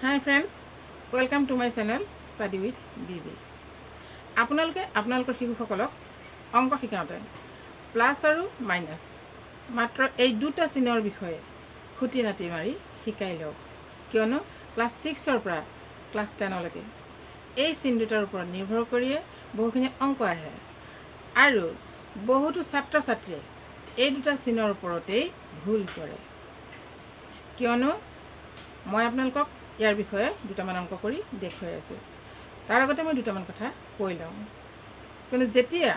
Hi friends, welcome to my channel Study with BB. আপোনালোকৰ শিশুসকলক অংক শিকাওঁতে প্লাছ আৰু মাইনাছ মাত্ৰ এই দুটা চিনৰ বিষয়ে খুঁটি নাটি মাৰি শিকাই লওক কিয়নো ক্লাছ 6 পৰা ক্লাছ 10 লৈকে এই চিন দুটাৰ ওপৰত নিৰ্ভৰ কৰিয়ে বহুখিনি অংক আহে আৰু বহুতো ছাত্ৰ ছাত্ৰীয়ে এই দুটা চিনৰ ওপৰতেই ভুল কৰে কিয়নো মই আপোনালোকক ইয়াৰ বিষয়ে দুটামান অংক কৰি দেখুৱাই আছোঁ তাৰ আগতে মই দুটামান কথা কৈ লওঁ কিন্তু যেতিয়া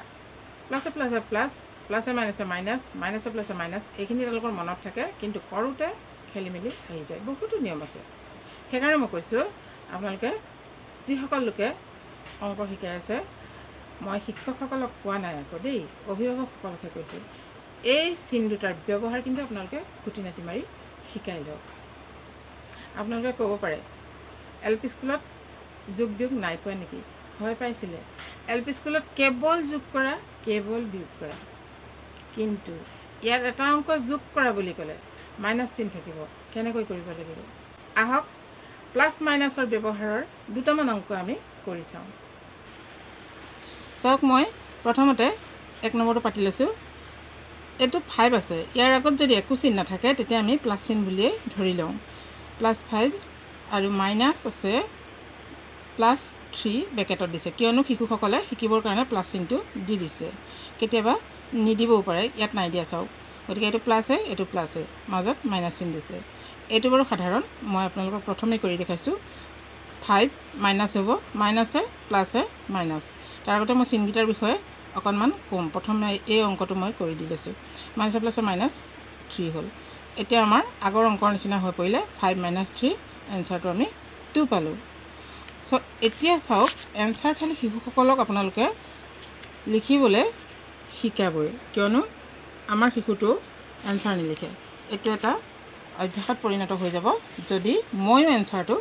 প্লাছে প্লাছে প্লাছ প্লাছে মাইনাছে মাইনাছ মাইনাছে প্লাছে মাইনাছ এইখিনি তেওঁলোকৰ মনত থাকে কিন্তু কৰোঁতে খেলি মেলি আহি যায় বহুতো নিয়ম আছে সেইকাৰণে মই কৈছোঁ আপোনালোকে যিসকল লোকে অংক শিকাই আছে মই শিক্ষকসকলক কোৱা নাই আকৌ দেই অভিভাৱকসকলকহে কৈছোঁ এই চিন দুটাৰ ব্যৱহাৰ কিন্তু আপোনালোকে খুঁটি নাটি মাৰি শিকাই লওক আপোনালোকে ক'ব পাৰে LP স্কুলত যোগ বিয়োগ নাই পোৱা নেকি হয় পাইছিলে LP স্কুলত কেৱল যোগ কৰা কেৱল বিয়োগ কৰা কিন্তু ইয়াত এটা অংক যোগ কৰা বুলি ক'লে মাইনাছ চিন থাকিব কেনেকৈ কৰিব লাগিব আহক প্লাছ মাইনাছৰ ব্যৱহাৰৰ দুটামান অংক আমি কৰি চাওঁ চাওক মই প্ৰথমতে 1 নম্বৰটো পাতি লৈছোঁ এইটো 5 আছে ইয়াৰ আগত যদি একো চিন নাথাকে তেতিয়া আমি প্লাছ চিন বুলিয়ে ধৰি লওঁ +5 আৰু মাইনাছ আছে +3 ব্ৰেকেটত দিছে কিয়নো শিশুসকলে শিকিবৰ কাৰণে প্লাছ চিনটো দি দিছে কেতিয়াবা নিদিবও পাৰে ইয়াত নাই দিয়া চাওক গতিকে এইটো প্লাছে এইটো প্লাছে মাজত মাইনাছ চিন দিছে এইটো বাৰু সাধাৰণ মই আপোনালোকক প্ৰথমে কৰি দেখাইছোঁ 5 মাইনাছ হ'ব মাইনাছে প্লাছে মাইনাছ তাৰ আগতে মই চিনকেইটাৰ বিষয়ে অকণমান কম প্ৰথমে এই অংকটো মই কৰি দি লৈছোঁ মাইনাছে প্লাছে মাইনাছ 3 হ'ল এতিয়া আমাৰ আগৰ অংকৰ নিচিনা হৈ পৰিলে 5 - 3 এনসাৰটো আমি 2 পালোঁ সো এতিয়া চাওক এনসাৰ খালি শিশুসকলক আপোনালোকে লিখিবলৈ শিকাবই কিয়নো আমাৰ শিশুটো এনসাৰ নিলিখে এইটো এটা অভ্যাসত পৰিণত হৈ যাব যদি মইও এনসাৰটো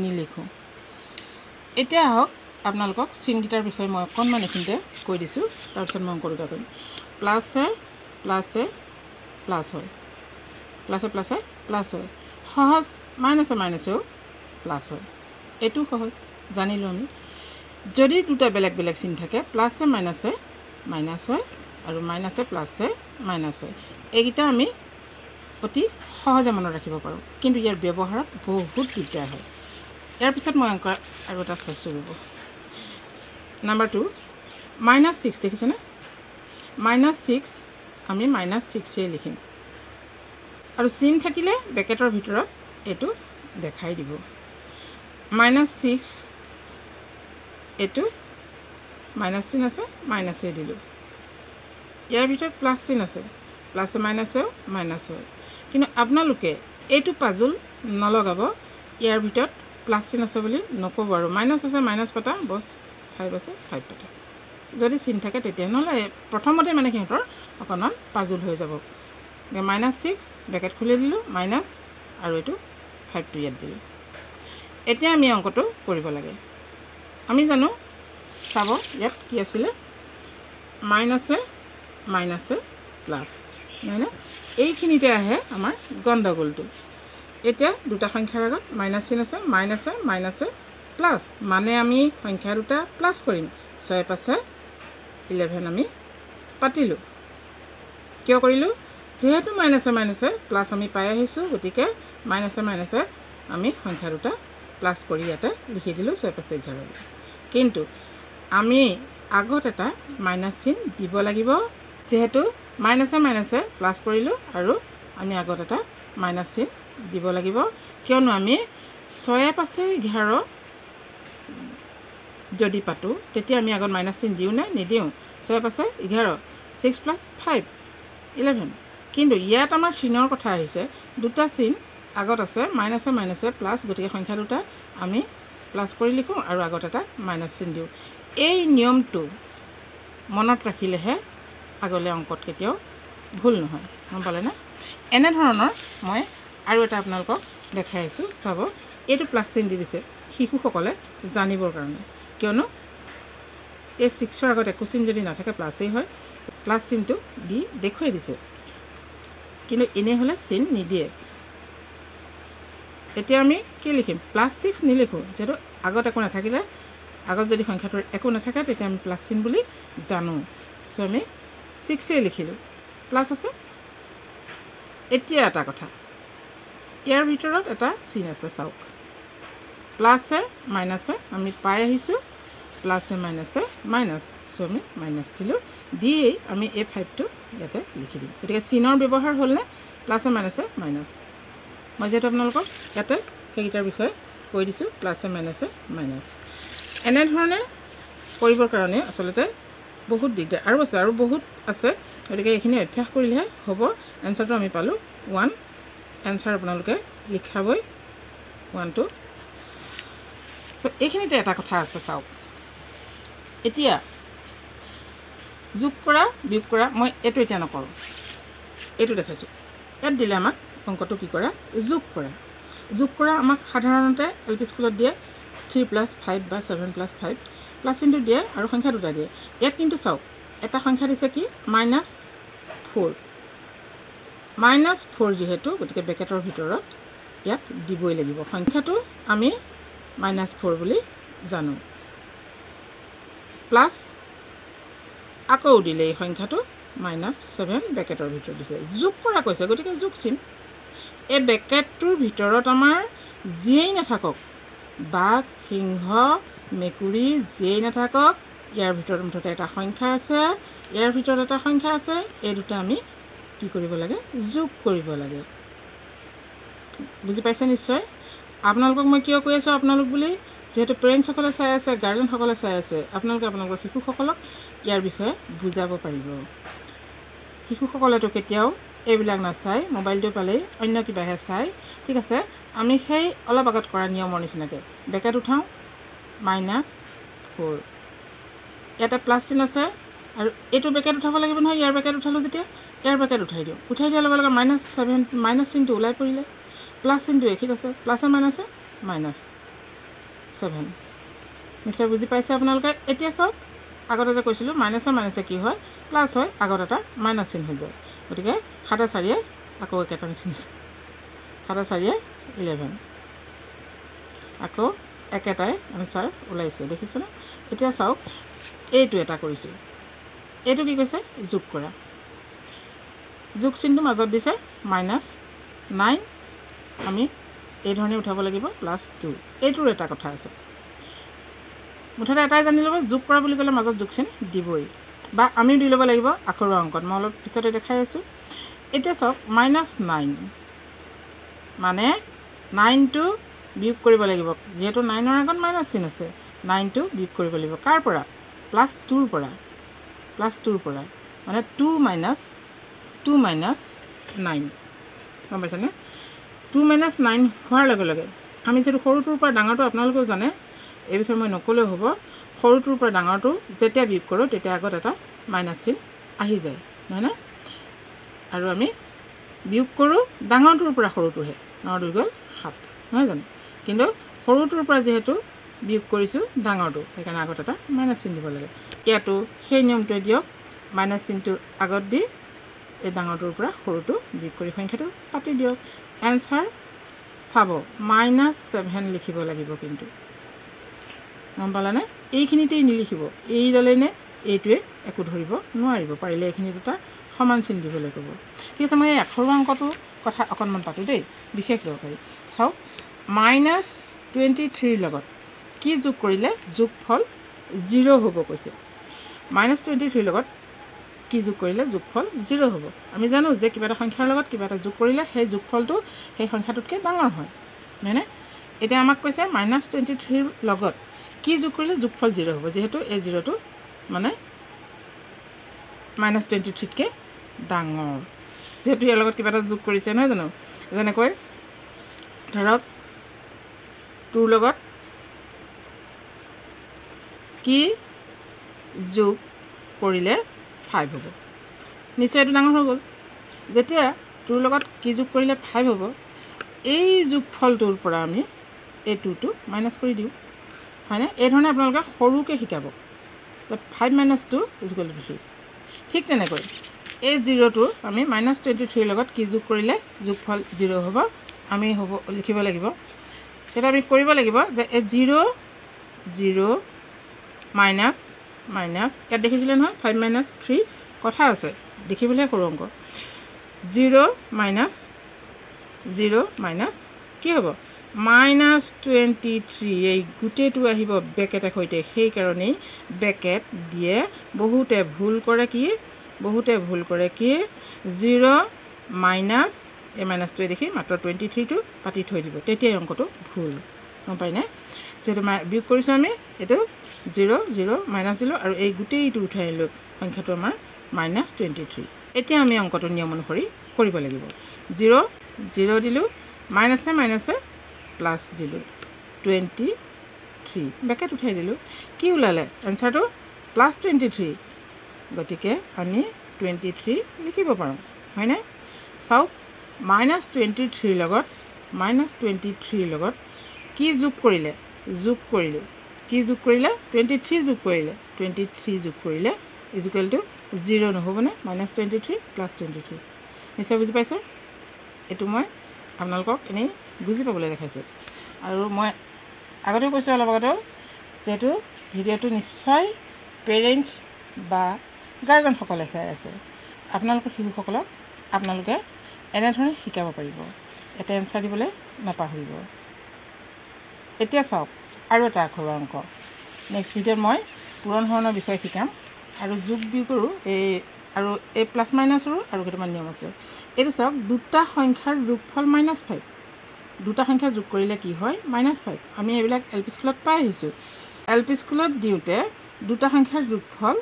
নিলিখোঁ এতিয়া আহক আপোনালোকক চিনকেইটাৰ বিষয়ে মই অকণমান এইখিনিতে কৈ দিছোঁ তাৰপিছত মই অংকটো কৰিম প্লাছে প্লাছে প্লাছ হয় প্লাছে প্লাছে প্লাছ হয় সহজ মাইনাছে মাইনাছেও প্লাছ হয় এইটো সহজ জানিলোঁ আমি যদি দুটা বেলেগ বেলেগ চিন থাকে প্লাছে মাইনাছে মাইনাছ হয় আৰু মাইনাছে প্লাছে মাইনাছ হয় এইকেইটা আমি অতি সহজে মনত ৰাখিব পাৰোঁ কিন্তু ইয়াৰ ব্যৱহাৰত বহুত দিগদাৰ হয় ইয়াৰ পিছত মই অংক আৰু এটা চাইছোঁ ৰ'ব নাম্বাৰ 2 -6 দেখিছেনে -6 আমি -6 লিখিম আৰু চিন থাকিলে ব্ৰেকেটৰ ভিতৰত এইটো দেখাই দিব -6 এইটো মাইনাছ চিন আছে মাইনাছে দিলোঁ ইয়াৰ ভিতৰত প্লাছ চিন আছে প্লাছে মাইনাছেও মাইনাছ হয় কিন্তু আপোনালোকে এইটো পাজুল নলগাব ইয়াৰ ভিতৰত প্লাছ চিন আছে বুলি নক'ব আৰু মাইনাছ আছে মাইনাছ পাতা বছ 5 আছে 5 পাতা যদি চিন থাকে তেতিয়া নহ'লে প্ৰথমতে মানে সিহঁতৰ অকণমান পাজুল হৈ যাব -6 ব্ৰেকেট খুলি দিলোঁ মাইনাছ আৰু এইটো 5টো ইয়াত দিলোঁ এতিয়া আমি অংকটো কৰিব লাগে আমি জানো চাব ইয়াত কি আছিলে মাইনাছে মাইনাছে প্লাছ নহয়নে এইখিনিতে আহে আমাৰ গণ্ডগোলটো এতিয়া দুটা সংখ্যাৰ আগত মাইনাছ চিন আছে মাইনাছে মাইনাছে প্লাছ মানে আমি সংখ্যা দুটা প্লাছ কৰিম 6 × 5 = 11 আমি পাতিলোঁ কিয় কৰিলোঁ যেহেতু মাইনাছে মাইনাছে প্লাছ আমি পাই আহিছোঁ গতিকে মাইনাছে মাইনাছে আমি সংখ্যা দুটা প্লাছ কৰি ইয়াতে লিখি দিলোঁ 6 × 5 = 11 কিন্তু আমি আগত এটা মাইনাছ চিন দিব লাগিব যেহেতু মাইনাছে মাইনাছে প্লাছ কৰিলোঁ আৰু আমি আগত এটা মাইনাছ চিন দিব লাগিব কিয়নো আমি 6 × 5 = 11 যদি পাতোঁ তেতিয়া আমি আগত মাইনাছ চিন দিওঁ নে নিদিওঁ 6 × 5 = 11 6 + 5 = 11 কিন্তু ইয়াত আমাৰ চিনৰ কথা আহিছে দুটা চিন আগত আছে মাইনাছে মাইনাছে প্লাছ গতিকে সংখ্যা দুটা আমি প্লাছ কৰি লিখোঁ আৰু আগত এটা মাইনাছ চিন দিওঁ এই নিয়মটো মনত ৰাখিলেহে আগলৈ অংকত কেতিয়াও ভুল নহয় গম পালেনে এনেধৰণৰ মই আৰু এটা আপোনালোকক দেখাই আছোঁ চাব এইটো প্লাছ চিন দি দিছে শিশুসকলে জানিবৰ কাৰণে কিয়নো এই 6ৰ আগত একো চিন যদি নাথাকে প্লাছেই হয় প্লাছ চিনটো দি দেখুৱাই দিছে কিন্তু এনে হ'লে চিন নিদিয়ে এতিয়া আমি কি লিখিম +6 নিলিখোঁ যেহেতু আগত একো নাথাকিলে আগত যদি সংখ্যাটোৰ একো নাথাকে তেতিয়া আমি প্লাছ চিন বুলি জানো সো আমি 6 লিখিলোঁ প্লাছ আছে এতিয়া এটা কথা ইয়াৰ ভিতৰত এটা চিন আছে চাওক প্লাছে মাইনাছে আমি পাই আহিছোঁ প্লাছে মাইনাছে মাইনাছ সো আমি মাইনাছ দিলোঁ দি আমি এই 5টো ইয়াতে লিখি দিম গতিকে চিনৰ ব্যৱহাৰ হ'লনে প্লাছে মাইনাছে মাইনাছ মই যেহেতু আপোনালোকক ইয়াতে সেইকেইটাৰ বিষয়ে কৈ দিছোঁ প্লাছে মাইনাছে মাইনাছ এনেধৰণে কৰিবৰ কাৰণে আচলতে বহুত দিগদাৰ আৰু বহুত আছে গতিকে এইখিনি অভ্যাস কৰিলেহে হ'ব এনচাৰটো আমি পালোঁ 1 এনচাৰ আপোনালোকে লিখাবই 1 2 সো এইখিনিতে এটা কথা আছে চাওক এতিয়া যোগ কৰা বিয়োগ কৰা মই এইটো এতিয়া নকৰোঁ এইটো দেখাইছোঁ ইয়াত দিলে আমাক অংকটো কি কৰা যোগ কৰা আমাক সাধাৰণতে এলপি স্কুলত দিয়ে 3 + 5 বা 7 + 5 প্লাছ চিনটো দিয়ে আৰু সংখ্যা দুটা দিয়ে ইয়াত কিন্তু চাওক এটা সংখ্যা দিছে কি -4 -4 যেহেতু গতিকে ব্ৰেকেটৰ ভিতৰত ইয়াক দিবই লাগিব সংখ্যাটো আমি -4 বুলি জানো প্লাছ আকৌ দিলে এই সংখ্যাটো -7 ব্ৰেকেটৰ ভিতৰত দিছে যোগ কৰা কৈছে গতিকে যোগ চিন এই ব্ৰেকেটটোৰ ভিতৰত আমাৰ যিয়েই নাথাকক বাঘ সিংহ মেকুৰী যিয়েই নাথাকক ইয়াৰ ভিতৰত মুঠতে এটা সংখ্যা আছে ইয়াৰ ভিতৰত এটা সংখ্যা আছে এই দুটা আমি কি কৰিব লাগে যোগ কৰিব লাগে বুজি পাইছে নিশ্চয় আপোনালোকক মই কিয় কৈ আছোঁ আপোনালোক বুলি যেহেতু পেৰেণ্টসকলে চাই আছে গাৰ্জেনসকলে চাই আছে আপোনালোকে আপোনালোকৰ শিশুসকলক ইয়াৰ বিষয়ে বুজাব পাৰিব শিশুসকলেতো কেতিয়াও এইবিলাক নাচায় মোবাইলটো পালেই অন্য কিবাহে চায় ঠিক আছে আমি সেই অলপ আগত কৰা নিয়মৰ নিচিনাকৈ ব্ৰেকেট উঠাওঁ -4 ইয়াতে প্লাছ চিন আছে আৰু এইটো ব্ৰেকেট উঠাব লাগিব নহয় ইয়াৰ ব্ৰেকেট উঠালোঁ যেতিয়া ইয়াৰ ব্ৰেকেট উঠাই দিওঁ উঠাই দিয়াৰ লগে লগে -7 মাইনাছ চিনটো ওলাই পৰিলে প্লাছ চিনটো একেই আছে প্লাছে মাইনাছে -7 নিশ্চয় বুজি পাইছে আপোনালোকে এতিয়া চাওক আগতে যে কৈছিলোঁ মাইনাছে কি হয় প্লাছ হয় আগত এটা মাইনাছ চিন হৈ যায় গতিকে 7 4 আকৌ একেটা নিচিনা 7 4 11 আকৌ একেটাই আনচাৰ ওলাইছে দেখিছেনে এতিয়া চাওক এইটো এটা কৰিছোঁ এইটো কি কৈছে যোগ কৰা যোগ চিনটো মাজত দিছে -9 আমি এই ধৰণে উঠাব লাগিব +2 এইটোৰ এটা কথা আছে মুঠতে এটাই জানি ল'ব যোগ কৰা বুলি ক'লে মাজত যোগ চিন দিবই বা আমিও দি ল'ব লাগিব আখৰৰ অংকত মই অলপ পিছতে দেখাই আছোঁ এতিয়া চাওক -9 মানে 9টো বিয়োগ কৰিব লাগিব যেহেতু 9ৰ আগত মাইনাছ চিন আছে 9টো বিয়োগ কৰিব লাগিব কাৰ পৰা +2ৰ পৰা মানে 2 - 9 গম পাইছেনে 2 - 9 হোৱাৰ লগে লগে আমি যিহেতু সৰুটোৰ পৰা ডাঙৰটো আপোনালোকেও জানে এই বিষয়ে মই নকলেও হ'ব সৰুটোৰ পৰা ডাঙৰটো যেতিয়া বিয়োগ কৰোঁ তেতিয়া আগত এটা মাইনাছ চিন আহি যায় নহয়নে আৰু আমি বিয়োগ কৰোঁ ডাঙৰটোৰ পৰা সৰুটোহে 9 2 গ'ল 7 নহয় জানো কিন্তু সৰুটোৰ পৰা যেহেতু বিয়োগ কৰিছোঁ ডাঙৰটো সেইকাৰণে আগত এটা মাইনাছ চিন দিব লাগে ইয়াতো সেই নিয়মটোৱে দিয়ক মাইনাছ চিনটো আগত দি এই ডাঙৰটোৰ পৰা সৰুটো বিয়োগ কৰি সংখ্যাটো পাতি দিয়ক এনচাৰ চাব -7 লিখিব লাগিব কিন্তু গম পালানে এইখিনিতেই নিলিখিব এইডালেই নে এইটোৱে একো ধৰিব নোৱাৰিব পাৰিলে এইখিনিত এটা সমান চিন দিবলৈ ক'ব ঠিক আছে মই এই আখৰৰ অংকটোৰ কথা অকণমান পাতোঁ দেই বিশেষ দৰকাৰী চাওক -23 লগত কি যোগ কৰিলে যোগফল 0 হ'ব কৈছে -23 লগত কি যোগ কৰিলে যোগফল 0 হ'ব আমি জানো যে কিবা এটা সংখ্যাৰ লগত কিবা এটা যোগ কৰিলে সেই যোগফলটো সেই সংখ্যাটোতকৈ ডাঙৰ হয় নহয়নে এতিয়া আমাক কৈছে -23 লগত কি যোগ কৰিলে যোগফল 0 হ'ব যেহেতু এই 0টো মানে -23তকৈ ডাঙৰ যেহেতু ইয়াৰ লগত কিবা এটা যোগ কৰিছে নহয় জানো যেনেকৈ ধৰক 2ৰ লগত কি যোগ কৰিলে 5 হ'ব নিশ্চয় এইটো ডাঙৰ হৈ গ'ল যেতিয়া 2ৰ লগত কি যোগ কৰিলে 5 হ'ব এই যোগফলটোৰ পৰা আমি এই 2টো মাইনাছ কৰি দিওঁ হয়নে এই ধৰণে আপোনালোকে সৰুকৈ শিকাব 5 - 2 = 3 ঠিক তেনেকৈ এই 0টো আমি -23 লগত কি যোগ কৰিলে যোগফল 0 হ'ব আমি হ'ব লিখিব লাগিব তেতিয়া আমি কৰিব লাগিব যে 0 0 মাইনাছ মাইনাছ ইয়াত দেখিছিলে নহয় 5 মাইনাছ 3 কথা আছে দেখিবলৈ সৰু অংক 0 মাইনাছ 0 মাইনাছ কি হ'ব -23 এই গোটেইটো আহিব ব্ৰেকেটৰ সৈতে সেইকাৰণেই ব্ৰেকেট দিয়ে বহুতে ভুল কৰে কি 0 মাইনাছ এই মাইনাছটোৱে দেখি মাত্ৰ 23টো পাতি থৈ দিব তেতিয়াই অংকটো ভুল গম পাইনে যেটো বিয়োগ কৰিছোঁ আমি এইটো 0 0 মাইনাছ দিলোঁ আৰু এই গোটেইটো উঠাই আনিলোঁ সংখ্যাটো আমাৰ -23 এতিয়া আমি অংকটো নিয়ম অনুসৰি কৰিব লাগিব 0 0 দিলোঁ মাইনাছে মাইনাছে প্লাছ দিলোঁ 23 ব্ৰেকেট উঠাই দিলোঁ কি ওলালে এনসাৰটো +23 গতিকে আমি 23 লিখিব পাৰোঁ হয়নে চাওক -23 লগত -23 লগত কি যোগ কৰিলে কি যোগ কৰিলে 23 যোগ কৰিলে 23 যোগ কৰিলে ইকুৱেল টু 0 নহ'বনে -23 +23 নিশ্চয় বুজি পাইছে এইটো মই আপোনালোকক এনেই বুজি পাবলৈ দেখাইছোঁ আৰু মই আগতেও কৈছোঁ অলপ আগতেও যেহেতু ভিডিঅ'টো নিশ্চয় পেৰেণ্টছ বা গাৰ্জেনসকলে চাই আছে আপোনালোকৰ শিশুসকলক আপোনালোকে এনেধৰণে শিকাব পাৰিব এটা এনসাৰ দিবলৈ নাপাহৰিব এতিয়া চাওক আৰু এটা ঘৰুৱা অংক নেক্সট ভিডিঅ'ত মই পূৰণ হৰণৰ বিষয়ে শিকাম আৰু যোগ বিয়োগৰো আৰু এই প্লাছ মাইনাছৰো আৰু কেইটামান নিয়ম আছে এইটো চাওক দুটা সংখ্যাৰ যোগফল -5 দুটা সংখ্যা যোগ কৰিলে কি হয় -5 আমি এইবিলাক এল পি স্কুলত পাই আহিছোঁ এল পি স্কুলত দিওঁতে দুটা সংখ্যাৰ যোগফল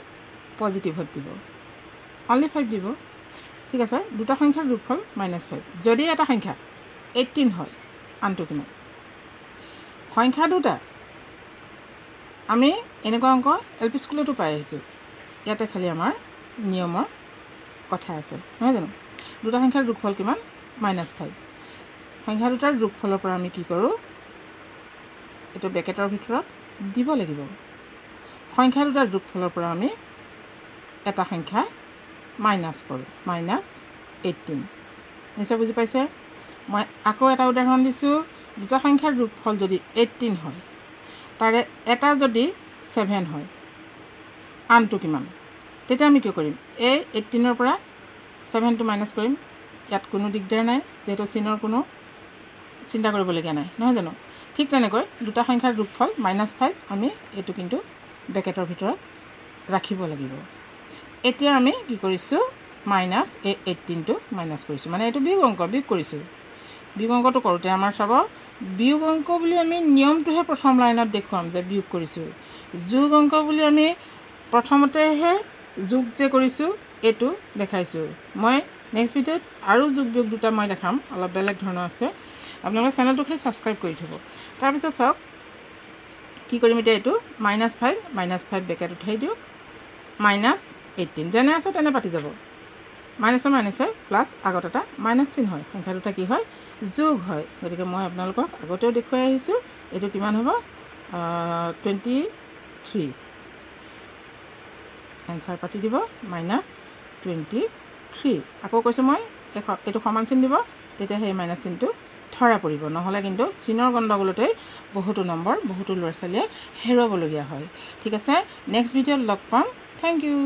পজিটিভত দিব অনলি 5 দিব ঠিক আছে দুটা সংখ্যাৰ যোগফল -5 যদি এটা সংখ্যা 18 হয় আনটো কিমান সংখ্যা দুটা আমি এনেকুৱা অংক এল পি স্কুলতো পাই আহিছোঁ ইয়াতে খালি আমাৰ নিয়মৰ কথা আছে নহয় জানো দুটা সংখ্যাৰ যোগফল কিমান -5 সংখ্যা দুটাৰ যোগফলৰ পৰা আমি কি কৰোঁ এইটো ব্ৰেকেটৰ ভিতৰত দিব লাগিব সংখ্যা দুটাৰ যোগফলৰ পৰা আমি এটা সংখ্যা মাইনাছ কৰোঁ -18 নিশ্চয় বুজি পাইছে মই আকৌ এটা উদাহৰণ দিছোঁ দুটা সংখ্যাৰ যোগফল যদি 18 হয় তাৰে এটা যদি 7 হয় আনটো কিমান তেতিয়া আমি কি কৰিম এই 18ৰ পৰা 7টো মাইনাছ কৰিম ইয়াত কোনো দিগদাৰ নাই যেহেতু চিনৰ কোনো চিন্তা কৰিবলগীয়া নাই নহয় জানো ঠিক তেনেকৈ দুটা সংখ্যাৰ যোগফল -5 আমি এইটো কিন্তু ব্ৰেকেটৰ ভিতৰত ৰাখিব লাগিব এতিয়া আমি কি কৰিছোঁ মাইনাছ এই 18টো মাইনাছ কৰিছোঁ মানে এইটো বিয়োগ কৰিছোঁ বিয়োগ অংকটো কৰোঁতে আমাৰ চাব বিয়োগ অংক বুলি আমি নিয়মটোহে প্ৰথম লাইনত দেখুৱাম যে বিয়োগ কৰিছোঁ যোগ অংক বুলি আমি প্ৰথমতেহে যোগ যে কৰিছোঁ এইটো দেখাইছোঁ মই নেক্সট ভিডিঅ'ত আৰু যোগ বিয়োগ দুটা মই দেখাম অলপ বেলেগ ধৰণৰ আছে আপোনালোকে চেনেলটো খালি ছাবস্ক্ৰাইব কৰি থ'ব তাৰপিছত চাওক কি কৰিম এতিয়া এইটো -5 ব্ৰেকেট উঠাই দিওঁ -18 যেনে আছে তেনে পাতি যাব মাইনাছে প্লাছ আগত এটা মাইনাছ চিন হয় সংখ্যা দুটা কি হয় যোগ হয় গতিকে মই আপোনালোকক আগতেও দেখুৱাই আহিছোঁ এইটো কিমান হ'ব 23 এনসাৰ পাতি দিব -23 আকৌ কৈছোঁ মই এইটো সমান চিন দিব তেতিয়া সেই মাইনাছ চিনটো ধৰা পৰিব নহ'লে কিন্তু চিনৰ গণ্ডগোলতেই বহুতো নম্বৰ বহুতো ল'ৰা ছোৱালীয়ে হেৰুৱাবলগীয়া হয় ঠিক আছে নেক্সট ভিডিঅ'ত লগ পাম থেংক ইউ